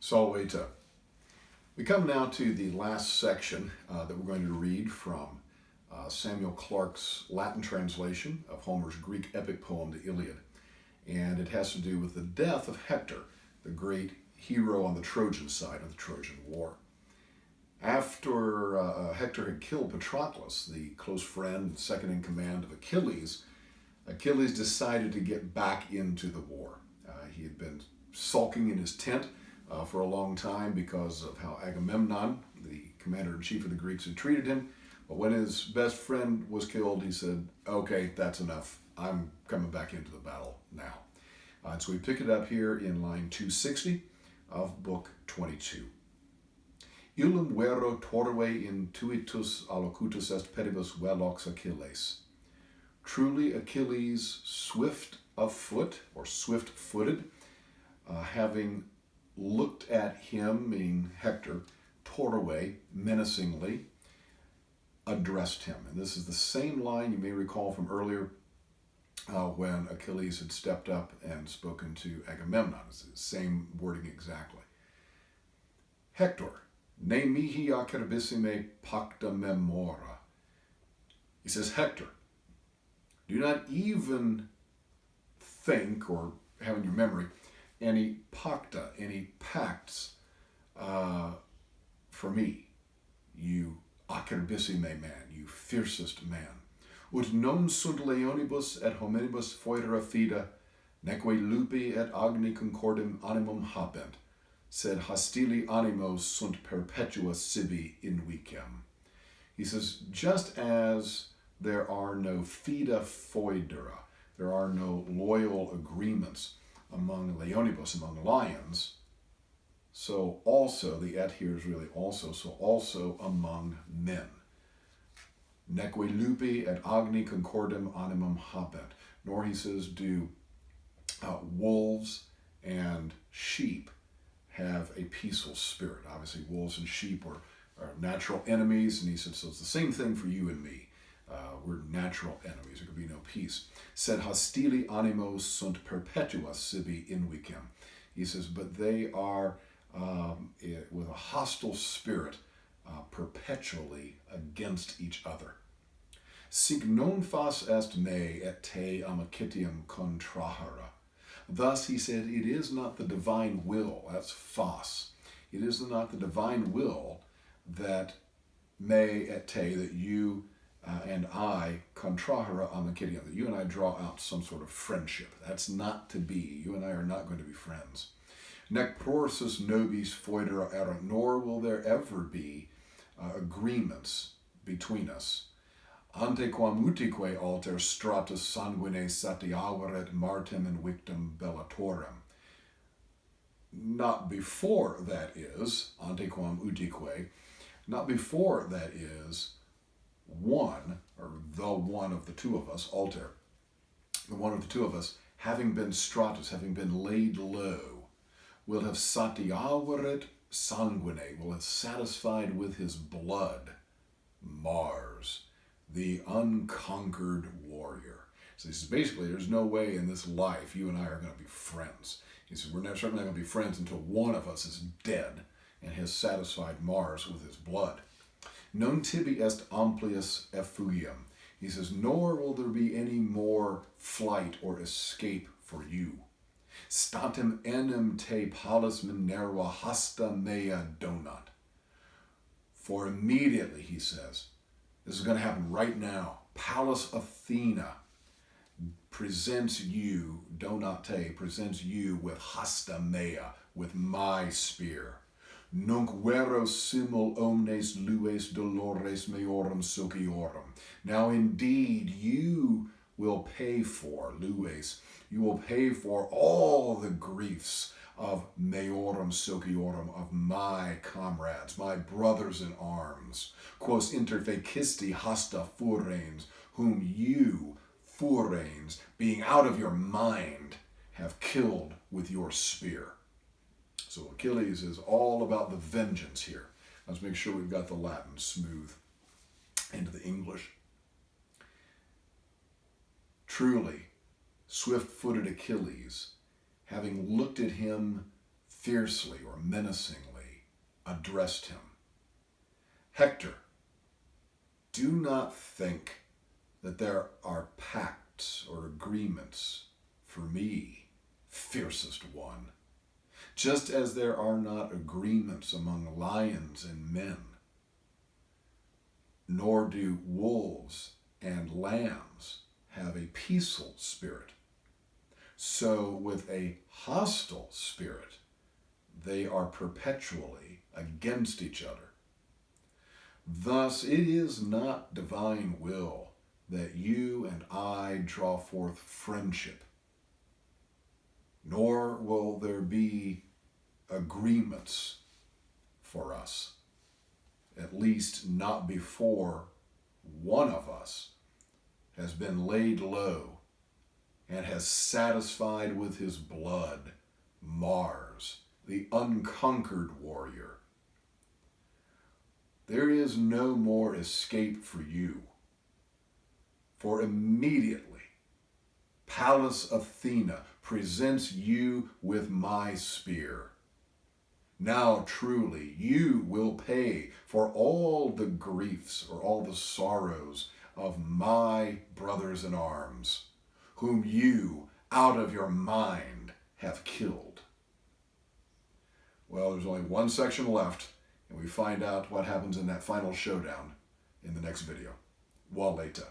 Salvete. We come now to the last section that we're going to read from Samuel Clarke's Latin translation of Homer's Greek epic poem, the Iliad. And it has to do with the death of Hector, the great hero on the Trojan side of the Trojan War. After Hector had killed Patroclus, the close friend and second in command of Achilles, Achilles decided to get back into the war. He had been sulking in his tent for a long time because of how Agamemnon, the commander-in-chief of the Greeks, had treated him. But when his best friend was killed, he said, okay, that's enough. I'm coming back into the battle now. And so we pick it up here in line 260 of book 22. Illum vero torve intuitus allocutus est pedibus velox Achilles. Truly Achilles, swift of foot, or swift-footed, having looked at him, meaning Hector, torve, menacingly, addressed him. And this is the same line you may recall from earlier when Achilles had stepped up and spoken to Agamemnon. It's the same wording exactly. Hector, ne mihi acerbissime pacta memora. He says, Hector, do not even think or have in your memory any pacta, any pacts for me, you acerbissime man, you fiercest man. Ut non sunt leonibus et hominibus foedera fida, neque lupi et agni concordum animum habent, sed hostili animos sunt perpetua sibi invicem. He says, just as there are no fida foedera, there are no loyal agreements among leonibus, among lions, so also, the et here is really also, so also among men. Neque lupi et agni concordum animum habent. Nor, he says, do wolves and sheep have a peaceful spirit. Obviously, wolves and sheep are natural enemies, and he said, so it's the same thing for you and me. We're natural enemies. There could be no peace. Sed hostili animos sunt perpetua sibi invicem. He says, but they are with a hostile spirit perpetually against each other. Sic non fas est me et te amicitiam contrahera. Thus, he said, it is not the divine will, that's fas. It is not the divine will that me et te, that you and I, contrahera amicitiam, that you and I draw out some sort of friendship. That's not to be. You and I are not going to be friends. Nec prorsus nobis foedera erat, nor will there ever be agreements between us. Ante quam utique alter stratus sanguine satiaveret martem invictum bellatorem. Not before that is, ante quam utique, not before that is, one, or the one of the two of us, alter, the one of the two of us, having been stratus, having been laid low, will have satiaveret sanguine, will have satisfied with his blood Mars, the unconquered warrior. So he says, basically, there's no way in this life you and I are going to be friends. He says, we're certainly not going to be friends until one of us is dead and has satisfied Mars with his blood. Non tibi est amplius effugium. He says, nor will there be any more flight or escape for you. Statim enim te palus Minerva hasta mea donat. For immediately, he says, this is going to happen right now. Pallas Athena presents you, donate, presents you with hasta mea, with my spear. Nunc vero simul omnes lues dolores meorum sociorum. Now indeed you will pay for, lues, you will pay for all the griefs of meorum sociorum, of my comrades, my brothers in arms. Quos interfecisti hasta furens, whom you, furens, being out of your mind, have killed with your spear. So Achilles is all about the vengeance here. Let's make sure we've got the Latin smooth into the English. Truly, swift-footed Achilles, having looked at him fiercely or menacingly addressed him. Hector, do not think that there are pacts or agreements for me, fiercest one, just as there are not agreements among lions and men, nor do wolves and lambs have a peaceful spirit. So with a hostile spirit, they are perpetually against each other. Thus, it is not divine will that you and I draw forth friendship, nor will there be agreements for us, at least not before one of us has been laid low and has satisfied with his blood Mars, the unconquered warrior. There is no more escape for you, for immediately Pallas Athena presents you with my spear. Now truly you will pay for all the griefs or all the sorrows of my brothers in arms, whom you out of your mind have killed. Well, there's only one section left, and we find out what happens in that final showdown in the next video. Waleta.